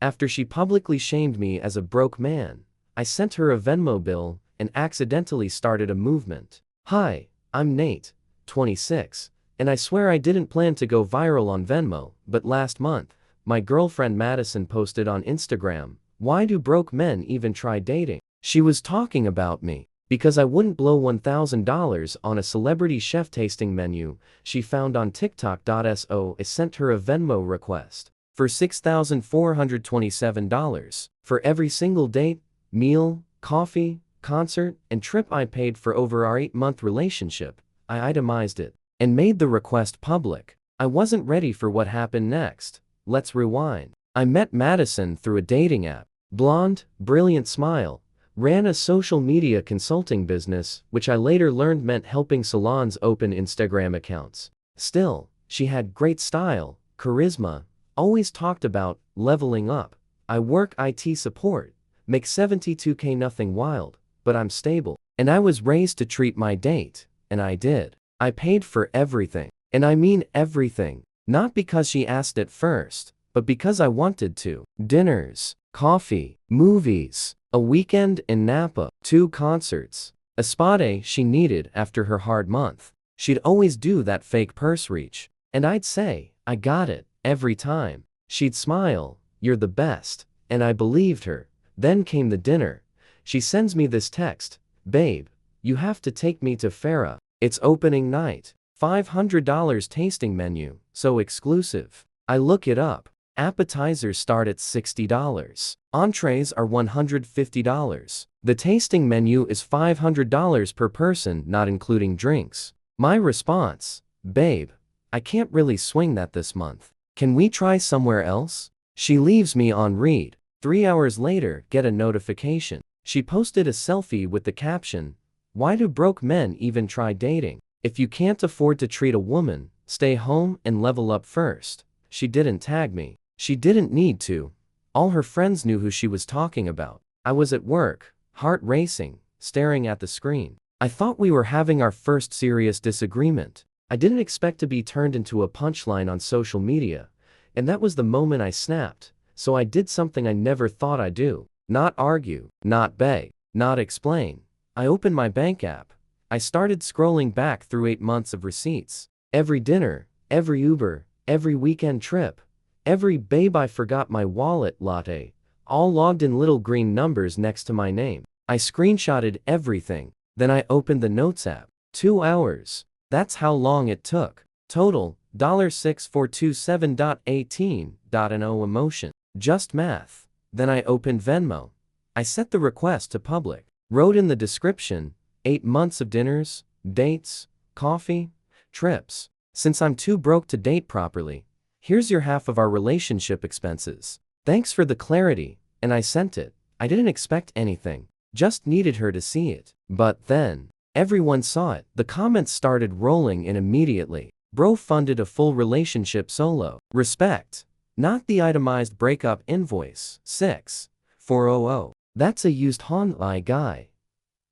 After she publicly shamed me as a broke man, I sent her a Venmo bill and accidentally started a movement. Hi, I'm Nate, 26, and I swear I didn't plan to go viral on Venmo, but last month, my girlfriend Madison posted on Instagram, "Why do broke men even try dating?" She was talking about me. Because I wouldn't blow $1,000 on a celebrity chef tasting menu she found on TikTok.so. I sent her a Venmo request for $6,427. For every single date, meal, coffee, concert, and trip I paid for over our 8-month relationship, I itemized it and made the request public. I wasn't ready for what happened next. Let's rewind. I met Madison through a dating app. Blonde, brilliant smile. Ran a social media consulting business, which I later learned meant helping salons open Instagram accounts. Still, she had great style, charisma, always talked about leveling up. I work IT support, make $72K, nothing wild, but I'm stable. And I was raised to treat my date, and I did. I paid for everything, and I mean everything. Not because she asked it first, but because I wanted to. Dinners, coffee, movies, a weekend in Napa, 2 concerts, a spa day she needed after her hard month. She'd always do that fake purse reach, and I'd say, "I got it," every time. She'd smile, "You're the best," and I believed her. Then came the dinner. She sends me this text, "Babe, you have to take me to Farah. It's opening night. $500 tasting menu, so exclusive." I look it up. Appetizers start at $60. Entrees are $150. The tasting menu is $500 per person, not including drinks. My response, "Babe, I can't really swing that this month. Can we try somewhere else?" She leaves me on read. 3 hours later, get a notification. She posted a selfie with the caption, "Why do broke men even try dating? If you can't afford to treat a woman, stay home and level up first." She didn't tag me. She didn't need to. All her friends knew who she was talking about. I was at work, heart racing, staring at the screen. I thought we were having our first serious disagreement. I didn't expect to be turned into a punchline on social media, and that was the moment I snapped. So I did something I never thought I'd do. Not argue, not beg, not explain. I opened my bank app. I started scrolling back through 8 months of receipts. Every dinner, every Uber, every weekend trip, every "babe I forgot my wallet" latte, all logged in little green numbers next to my name. I screenshotted everything. Then I opened the Notes app. 2 hours. That's how long it took. Total, $6,427.18.no emotion. Just math. Then I opened Venmo. I set the request to public. Wrote in the description, 8 months of dinners, dates, coffee, trips. Since I'm too broke to date properly, here's your half of our relationship expenses. Thanks for the clarity, and I sent it. I didn't expect anything. Just needed her to see it. But then, everyone saw it. The comments started rolling in immediately. "Bro funded a full relationship solo. Respect. Not the itemized breakup invoice. 6,400. That's a used Honda guy."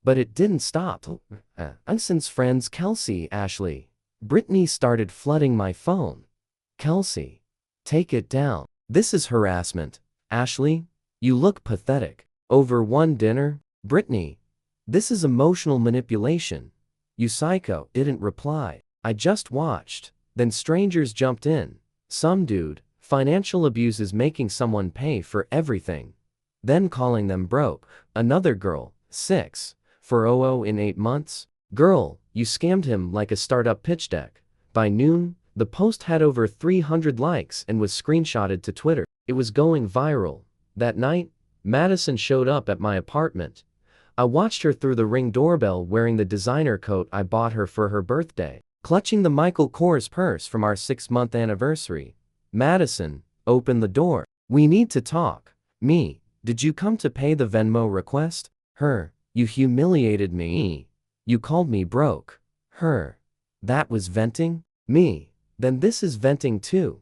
But it didn't stop. Unson's friends Kelsey, Ashley, Brittany started flooding my phone. "Kelsey, take it down. This is harassment. Ashley, you look pathetic. Over one dinner?" Brittany, "This is emotional manipulation. You psycho." Didn't reply. I just watched. Then strangers jumped in. Some dude, financial abuse is making someone pay for everything, then calling them broke. Another girl, 6,400 in 8 months? Girl, you scammed him like a startup pitch deck. By noon, the post had over 300 likes and was screenshotted to Twitter. It was going viral. That night, Madison showed up at my apartment. I watched her through the Ring doorbell wearing the designer coat I bought her for her birthday, clutching the Michael Kors purse from our 6-month anniversary. Madison, open the door. "We need to talk." Me, "Did you come to pay the Venmo request?" Her, "You humiliated me. You called me broke." Her, "That was venting?" Me, "Then this is venting too."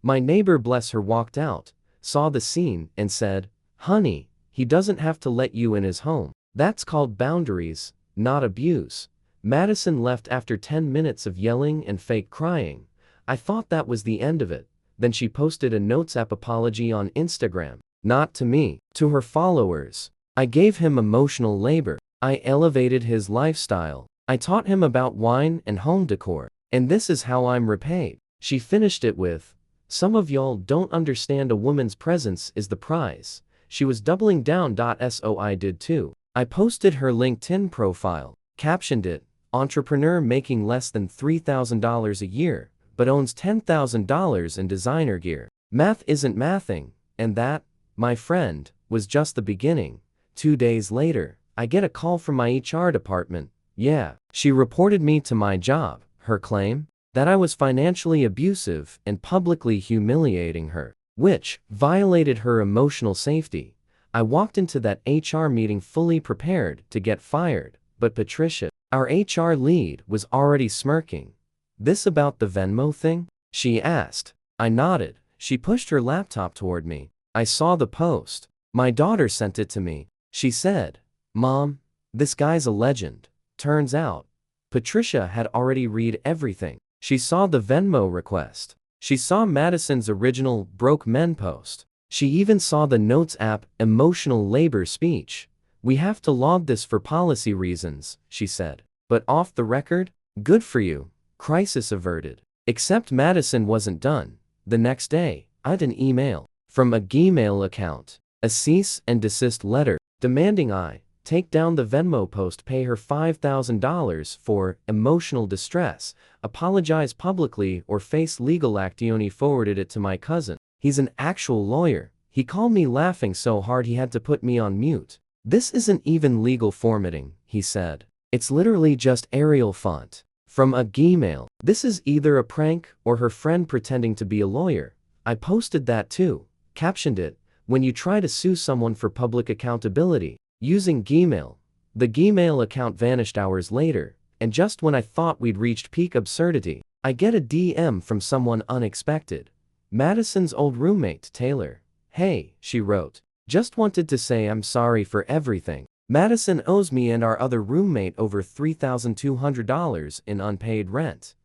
My neighbor, bless her, walked out, saw the scene, and said, "Honey, he doesn't have to let you in his home. That's called boundaries, not abuse." Madison left after 10 minutes of yelling and fake crying. I thought that was the end of it. Then she posted a Notes app apology on Instagram. Not to me, to her followers. I gave him emotional labor. I elevated his lifestyle. I taught him about wine and home decor. And this is how I'm repaid. She finished it with, "Some of y'all don't understand a woman's presence is the prize." She was doubling down. So I did too. I posted her LinkedIn profile, captioned it, "Entrepreneur making less than $3,000 a year, but owns $10,000 in designer gear. Math isn't mathing." And that, my friend, was just the beginning. 2 days later, I get a call from my HR department. Yeah, she reported me to my job. Her claim? That I was financially abusive and publicly humiliating her, which violated her emotional safety. I walked into that HR meeting fully prepared to get fired, but Patricia, our HR lead, was already smirking. "This about the Venmo thing?" she asked. I nodded. She pushed her laptop toward me. "I saw the post. My daughter sent it to me." She said, "Mom, this guy's a legend." Turns out, Patricia had already read everything. She saw the Venmo request. She saw Madison's original Broke Men post. She even saw the Notes app emotional labor speech. "We have to log this for policy reasons," she said. But off the record, good for you. Crisis averted. Except Madison wasn't done. The next day, I had an email from a Gmail account, a cease and desist letter, demanding I take down the Venmo post, pay her $5,000 for emotional distress, apologize publicly, or face legal action. Forwarded it to my cousin. He's an actual lawyer. He called me laughing so hard he had to put me on mute. "This isn't even legal formatting," he said. "It's literally just Arial font." From a Gmail. This is either a prank or her friend pretending to be a lawyer. I posted that too. Captioned it, "When you try to sue someone for public accountability using Gmail." The Gmail account vanished hours later, and just when I thought we'd reached peak absurdity, I get a DM from someone unexpected. Madison's old roommate, Taylor. "Hey," she wrote. "Just wanted to say I'm sorry for everything. Madison owes me and our other roommate over $3,200 in unpaid rent."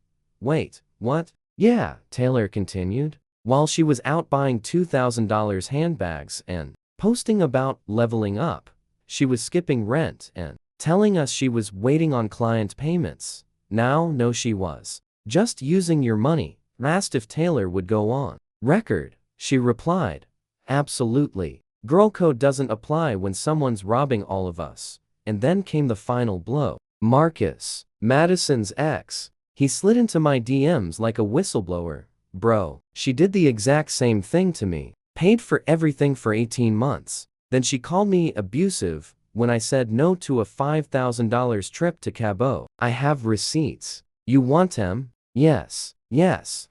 Wait, what? "Yeah," Taylor continued. "While she was out buying $2,000 handbags and posting about leveling up, she was skipping rent and telling us she was waiting on client payments. Now, no, she was just using your money." Asked if Taylor would go on record. She replied, "Absolutely. Girl code doesn't apply when someone's robbing all of us." And then came the final blow. Marcus, Madison's ex. He slid into my DMs like a whistleblower. "Bro, she did the exact same thing to me. Paid for everything for 18 months. Then she called me abusive when I said no to a $5,000 trip to Cabo. I have receipts. You want them?" Yes,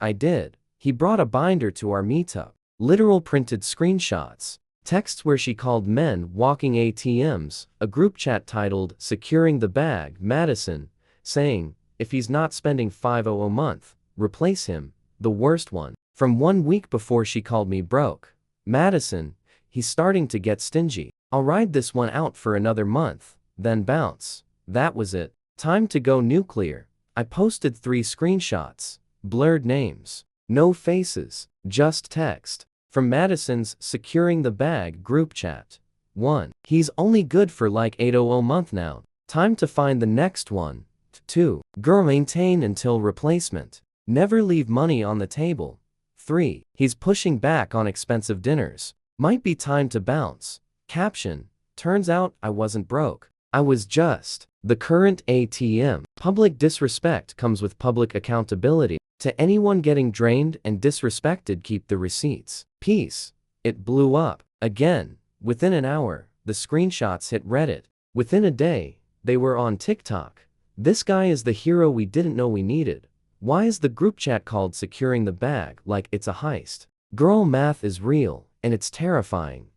I did. He brought a binder to our meetup. Literal printed screenshots. Texts where she called men walking ATMs, a group chat titled "Securing the Bag," Madison, saying, "If he's not spending $500 a month, replace him." The worst one. From 1 week before she called me broke. Madison, "He's starting to get stingy. I'll ride this one out for another month, then bounce." That was it. Time to go nuclear. I posted 3 screenshots. Blurred names. No faces. Just text. From Madison's Securing the Bag group chat. 1. "He's only good for like $800 a month now. Time to find the next one." 2. "Girl, maintain until replacement. Never leave money on the table." 3. "He's pushing back on expensive dinners. Might be time to bounce." Caption. Turns out I wasn't broke. I was just the current ATM. Public disrespect comes with public accountability. To anyone getting drained and disrespected, keep the receipts. Peace. It blew up. Again. Within an hour, the screenshots hit Reddit. Within a day, they were on TikTok. This guy is the hero we didn't know we needed. Why is the group chat called Securing the Bag like it's a heist? Girl, math is real, and it's terrifying.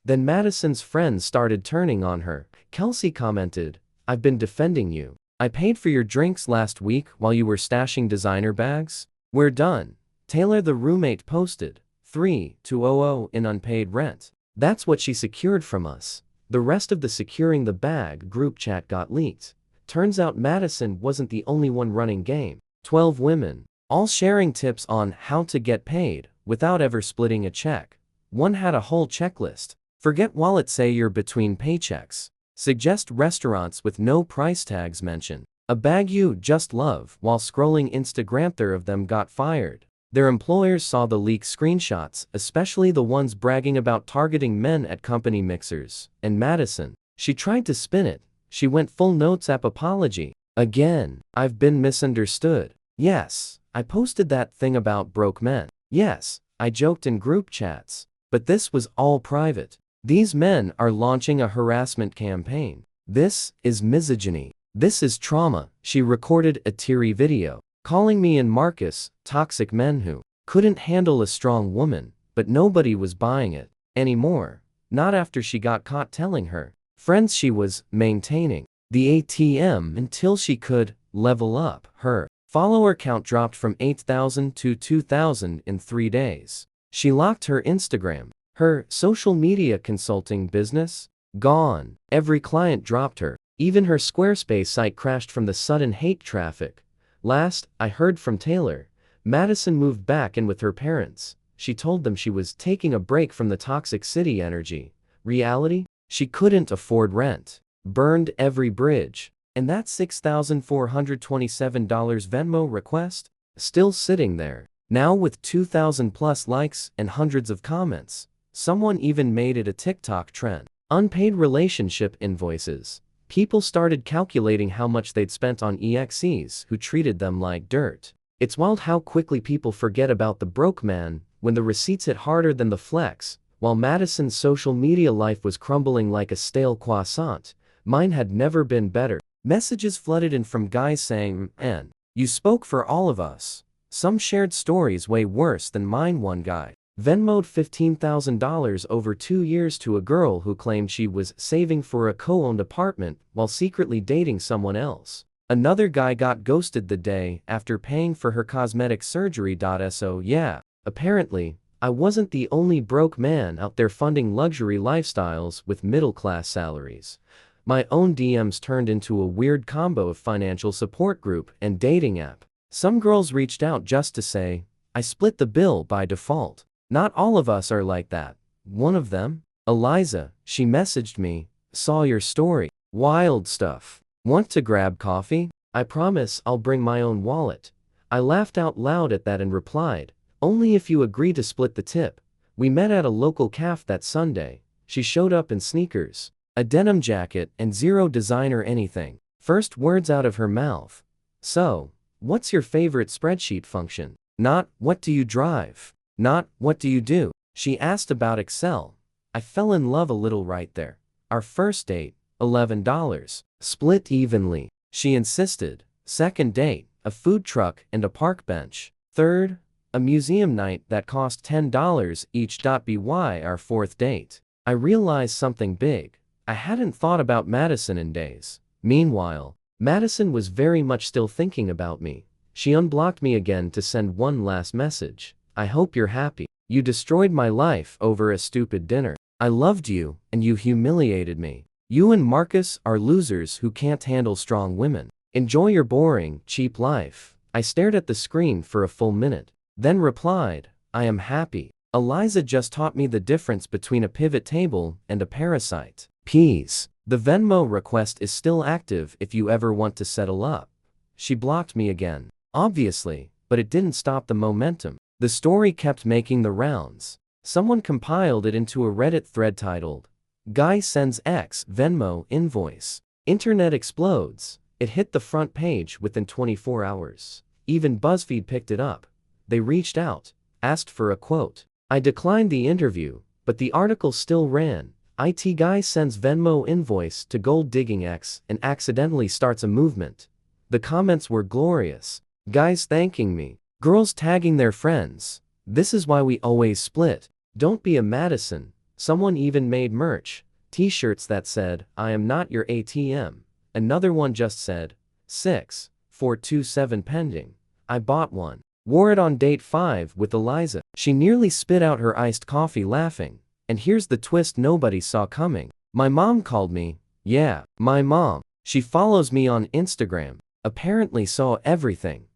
Then Madison's friends started turning on her. Kelsey commented, "I've been defending you. I paid for your drinks last week while you were stashing designer bags. We're done." Taylor, the roommate, posted, $3,200 in unpaid rent. That's what she secured from us. The rest of the Securing the Bag group chat got leaked. Turns out Madison wasn't the only one running game. 12 women, all sharing tips on how to get paid without ever splitting a check. One had a whole checklist. Forget wallet, say you're between paychecks. Suggest restaurants with no price tags mentioned. A bag you just love. While scrolling Instagram, third of them got fired. Their employers saw the leaked screenshots, especially the ones bragging about targeting men at company mixers. And Madison, she tried to spin it. She went full notes app apology. Again, I've been misunderstood. Yes, I posted that thing about broke men. Yes, I joked in group chats. But this was all private. These men are launching a harassment campaign. This is misogyny. This is trauma. She recorded a teary video, calling me and Marcus toxic men who couldn't handle a strong woman, but nobody was buying it anymore. Not after she got caught telling her friends she was maintaining the ATM until she could level up. Her follower count dropped from 8,000 to 2,000 in 3 days. She locked her Instagram. Her social media consulting business gone. Every client dropped her. Even her Squarespace site crashed from the sudden hate traffic. Last I heard from Taylor, Madison moved back in with her parents. She told them she was taking a break from the toxic city energy. Reality? She couldn't afford rent. Burned every bridge. And that $6,427 Venmo request? Still sitting there. Now with 2,000 plus likes and hundreds of comments. Someone even made it a TikTok trend. Unpaid relationship invoices. People started calculating how much they'd spent on exes who treated them like dirt. It's wild how quickly people forget about the broke man when the receipts hit harder than the flex. While Madison's social media life was crumbling like a stale croissant, mine had never been better. Messages flooded in from guys saying, "Man, you spoke for all of us." Some shared stories way worse than mine. One guy Venmoed $15,000 over 2 years to a girl who claimed she was saving for a co-owned apartment while secretly dating someone else. Another guy got ghosted the day after paying for her cosmetic surgery. So yeah, apparently, I wasn't the only broke man out there funding luxury lifestyles with middle-class salaries. My own DMs turned into a weird combo of financial support group and dating app. Some girls reached out just to say, "I split the bill by default." Not all of us are like that. One of them, Eliza, she messaged me, "Saw your story. Wild stuff. Want to grab coffee? I promise I'll bring my own wallet." I laughed out loud at that and replied, "Only if you agree to split the tip." We met at a local cafe that Sunday. She showed up in sneakers, a denim jacket, and zero designer anything. First words out of her mouth, "So, what's your favorite spreadsheet function?" Not, "What do you drive?" Not, "What do you do?" She asked about Excel. I fell in love a little right there. Our first date, $11. Split evenly. She insisted. Second date, a food truck and a park bench. Third, a museum night that cost $10 each. By our fourth date, I realized something big. I hadn't thought about Madison in days. Meanwhile, Madison was very much still thinking about me. She unblocked me again to send one last message. "I hope you're happy. You destroyed my life over a stupid dinner. I loved you, and you humiliated me. You and Marcus are losers who can't handle strong women. Enjoy your boring, cheap life." I stared at the screen for a full minute, then replied, "I am happy." Eliza just taught me the difference between a pivot table and a parasite. Peace. The Venmo request is still active if you ever want to settle up. She blocked me again, obviously, but it didn't stop the momentum. The story kept making the rounds. Someone compiled it into a Reddit thread titled, "Guy Sends X Venmo Invoice." Internet explodes. It hit the front page within 24 hours. Even BuzzFeed picked it up. They reached out, asked for a quote. I declined the interview, but the article still ran. IT guy sends Venmo invoice to gold digging X and accidentally starts a movement. The comments were glorious. Guys thanking me. Girls tagging their friends. "This is why we always split. Don't be a Madison." Someone even made merch. T-shirts that said, "I am not your ATM." Another one just said, 6,427 pending. I bought one. Wore it on date 5 with Eliza. She nearly spit out her iced coffee laughing. And here's the twist nobody saw coming. My mom called me. Yeah, my mom. She follows me on Instagram. Apparently saw everything.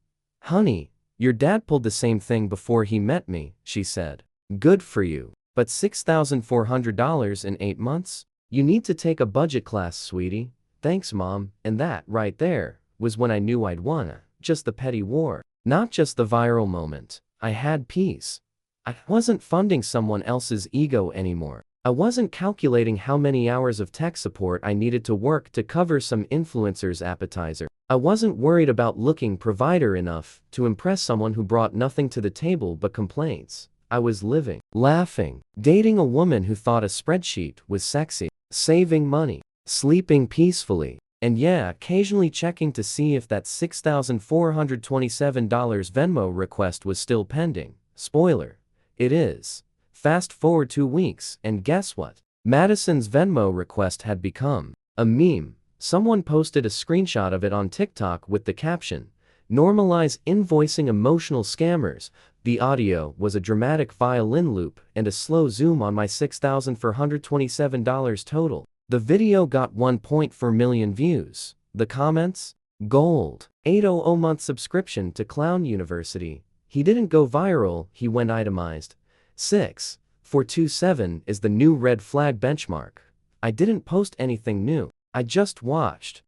"Honey, your dad pulled the same thing before he met me," she said. "Good for you. But $6,400 in 8 months? You need to take a budget class, sweetie. Thanks, Mom. And that, right there, was when I knew I'd won. Just the petty war. Not just the viral moment. I had peace. I wasn't funding someone else's ego anymore. I wasn't calculating how many hours of tech support I needed to work to cover some influencer's appetizer. I wasn't worried about looking provider enough to impress someone who brought nothing to the table but complaints. I was living, laughing, dating a woman who thought a spreadsheet was sexy, saving money, sleeping peacefully, and yeah, occasionally checking to see if that $6,427 Venmo request was still pending. Spoiler, it is. Fast forward 2 weeks, and guess what? Madison's Venmo request had become a meme. Someone posted a screenshot of it on TikTok with the caption, "Normalize invoicing emotional scammers." The audio was a dramatic violin loop and a slow zoom on my $6,427 total. The video got 1.4 million views. The comments? Gold. 800 month subscription to Clown University. He didn't go viral, he went itemized. 6,427 is the new red flag benchmark. I didn't post anything new. I just watched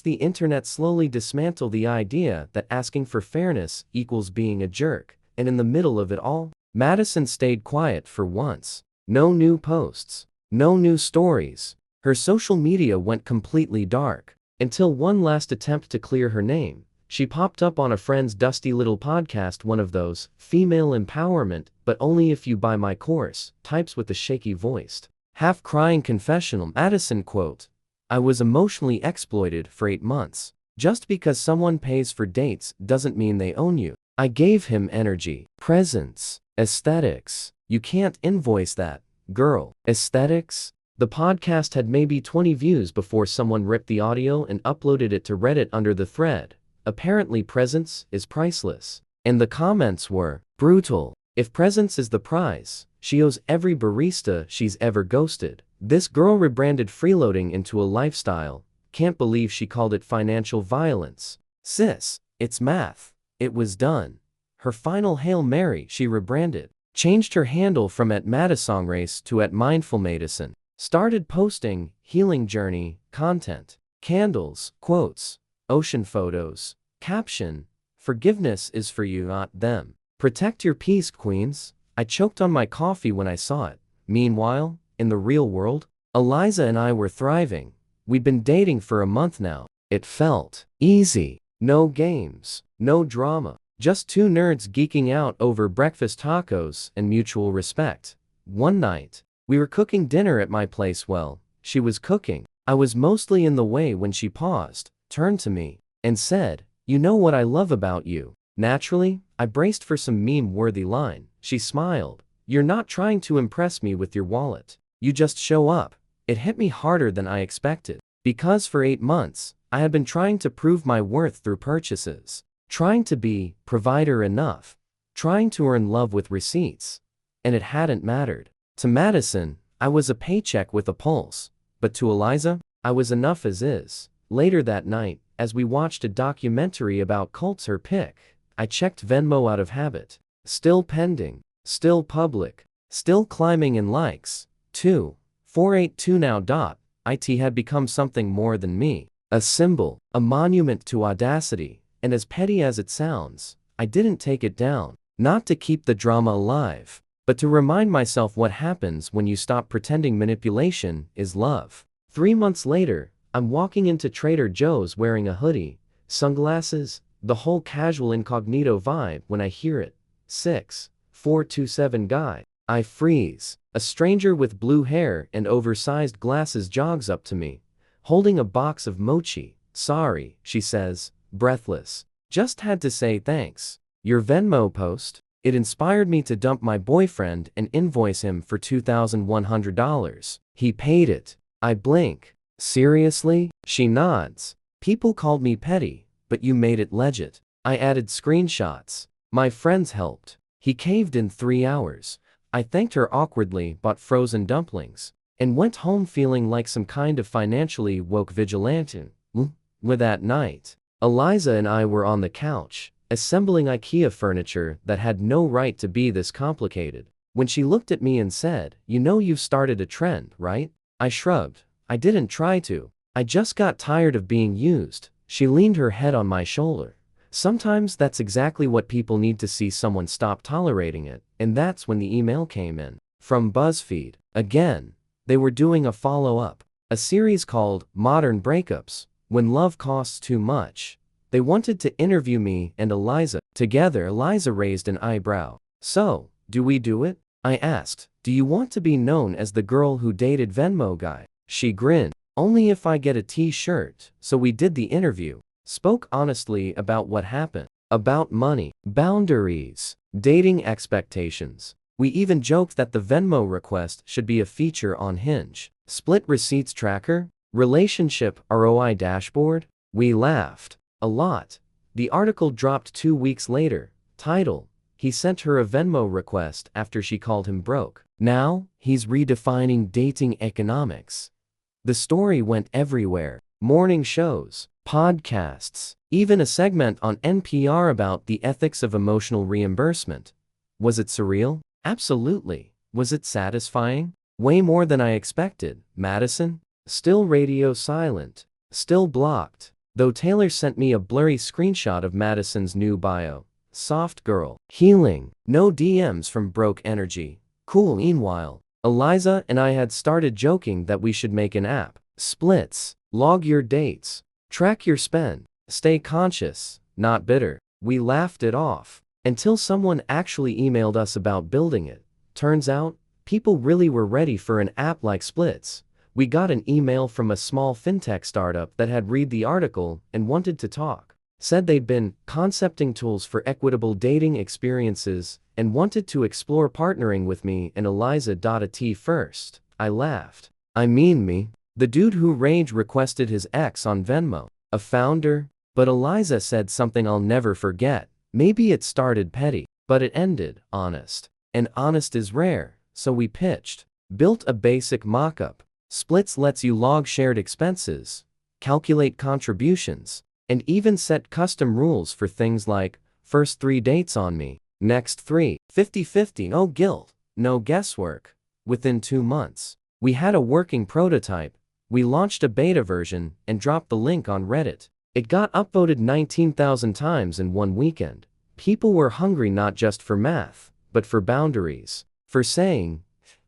the internet slowly dismantle the idea that asking for fairness equals being a jerk. And in the middle of it all, Madison stayed quiet for once. No new posts. No new stories. Her social media went completely dark. Until one last attempt to clear her name. She popped up on a friend's dusty little podcast, one of those female empowerment, but only if you buy my course, types with a shaky voiced, half-crying confessional. Madison quote, "I was emotionally exploited for 8 months. Just because someone pays for dates doesn't mean they own you. I gave him energy, presence, aesthetics. You can't invoice that, girl. Aesthetics?" The podcast had maybe 20 views before someone ripped the audio and uploaded it to Reddit under the thread, "Apparently presence is priceless." And the comments were brutal. If presence is the prize, she owes every barista she's ever ghosted. This girl rebranded freeloading into a lifestyle. Can't believe she called it financial violence. Sis, it's math. It was done. Her final Hail Mary, she rebranded. Changed her handle from @Madisongrace to @MindfulMadison. Started posting healing journey content. Candles, quotes, ocean photos. Caption, "Forgiveness is for you, not them." Protect your peace, queens. I choked on my coffee when I saw it. Meanwhile, in the real world, Eliza and I were thriving. We'd been dating for a month now. It felt easy. No games, no drama. Just two nerds geeking out over breakfast tacos and mutual respect. One night, we were cooking dinner at my place. Well, she was cooking. I was mostly in the way when she paused, turned to me, and said, "You know what I love about you." Naturally, I braced for some meme-worthy line. She smiled. "You're not trying to impress me with your wallet. You just show up." It hit me harder than I expected. Because for 8 months, I had been trying to prove my worth through purchases. Trying to be provider enough. Trying to earn love with receipts. And it hadn't mattered. To Madison, I was a paycheck with a pulse. But to Eliza, I was enough as is. Later that night, as we watched a documentary about cults, her pic, I checked Venmo out of habit. Still pending. Still public. Still climbing in likes. 2,482 now. It had become something more than me. A symbol. A monument to audacity. And as petty as it sounds, I didn't take it down. Not to keep the drama alive, but to remind myself what happens when you stop pretending manipulation is love. 3 months later, I'm walking into Trader Joe's wearing a hoodie, sunglasses, the whole casual incognito vibe when I hear it. 6,427 guy. I freeze. A stranger with blue hair and oversized glasses jogs up to me, holding a box of mochi. "Sorry," she says, breathless. "Just had to say thanks. Your Venmo post?" It inspired me to dump my boyfriend and invoice him for $2,100. He paid it. I blink. "Seriously?" She nods. "People called me petty, but you made it legit." I added screenshots. My friends helped. He caved in 3 hours. I thanked her awkwardly, bought frozen dumplings, and went home feeling like some kind of financially woke vigilante. With that night, Eliza and I were on the couch, assembling IKEA furniture that had no right to be this complicated. When she looked at me and said, "You know you've started a trend, right?" I shrugged. I didn't try to. I just got tired of being used. She leaned her head on my shoulder. Sometimes that's exactly what people need to see someone stop tolerating it, and that's when the email came in. From BuzzFeed. Again, they were doing a follow-up. A series called Modern Breakups, When Love Costs Too Much. They wanted to interview me and Eliza. Together, Eliza raised an eyebrow. "So, do we do it?" I asked. "Do you want to be known as the girl who dated Venmo guy?" She grinned. "Only if I get a t-shirt." So we did the interview. Spoke honestly about what happened. About money, boundaries, dating expectations. We even joked that the Venmo request should be a feature on Hinge. Split receipts tracker, relationship ROI dashboard. We laughed. A lot. The article dropped 2 weeks later. Title: He sent her a Venmo request after she called him broke. Now, he's redefining dating economics. The story went everywhere. Morning shows, podcasts, even a segment on NPR about the ethics of emotional reimbursement. Was it surreal? Absolutely. Was it satisfying? Way more than I expected. Madison? Still radio silent. Still blocked. Though Taylor sent me a blurry screenshot of Madison's new bio. Soft girl. Healing. No DMs from broke energy. Cool. Meanwhile, Eliza and I had started joking that we should make an app. Splits. Log your dates. Track your spend. Stay conscious, not bitter. We laughed it off. Until someone actually emailed us about building it. Turns out, people really were ready for an app like Splits. We got an email from a small fintech startup that had read the article and wanted to talk. Said they'd been concepting tools for equitable dating experiences and wanted to explore partnering with me and Eliza. At first, I laughed. I mean me. The dude who rage requested his ex on Venmo. A founder? But Eliza said something I'll never forget. Maybe it started petty, but it ended honest. And honest is rare, so we pitched. Built a basic mock-up. Splits lets you log shared expenses, calculate contributions, and even set custom rules for things like, first 3 dates on me, next 3, 50-50, no guilt, no guesswork. Within 2 months, we had a working prototype. We launched a beta version and dropped the link on Reddit. It got upvoted 19,000 times in 1 weekend. People were hungry not just for math, but for boundaries. For saying,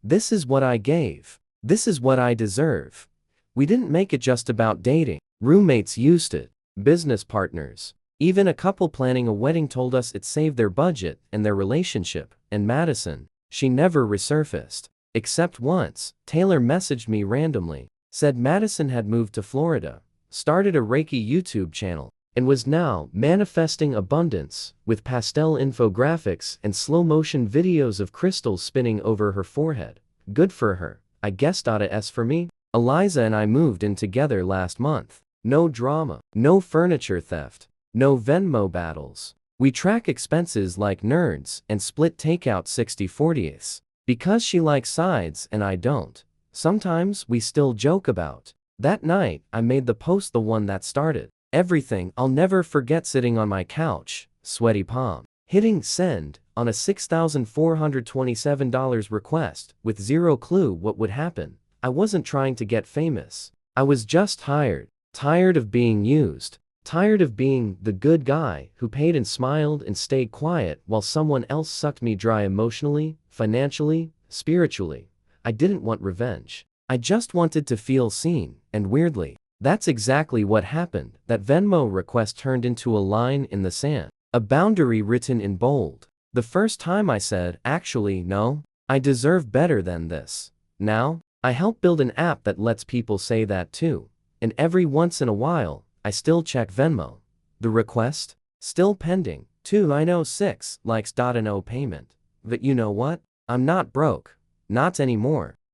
"This is what I gave. This is what I deserve." We didn't make it just about dating. Roommates used it. Business partners. Even a couple planning a wedding told us it saved their budget and their relationship. And Madison, she never resurfaced. Except once, Taylor messaged me randomly. Said Madison had moved to Florida, started a Reiki YouTube channel, and was now manifesting abundance with pastel infographics and slow-motion videos of crystals spinning over her forehead. Good for her, I guess. As for me, Eliza and I moved in together last month. No drama, no furniture theft, no Venmo battles. We track expenses like nerds and split takeout 60/40ths. Because she likes sides and I don't. Sometimes we still joke about. That night, I made the post, the one that started everything. I'll never forget sitting on my couch, sweaty palm, hitting send on a $6,427 request with zero clue what would happen. I wasn't trying to get famous. I was just tired. Tired of being used. Tired of being the good guy who paid and smiled and stayed quiet while someone else sucked me dry emotionally, financially, spiritually. I didn't want revenge. I just wanted to feel seen, and weirdly, that's exactly what happened. That Venmo request turned into a line in the sand. A boundary written in bold. The first time I said, actually, no, I deserve better than this. Now, I help build an app that lets people say that too. And every once in a while, I still check Venmo. The request? Still pending. 2,906 likes. No payment. But you know what? I'm not broke. Not anymore.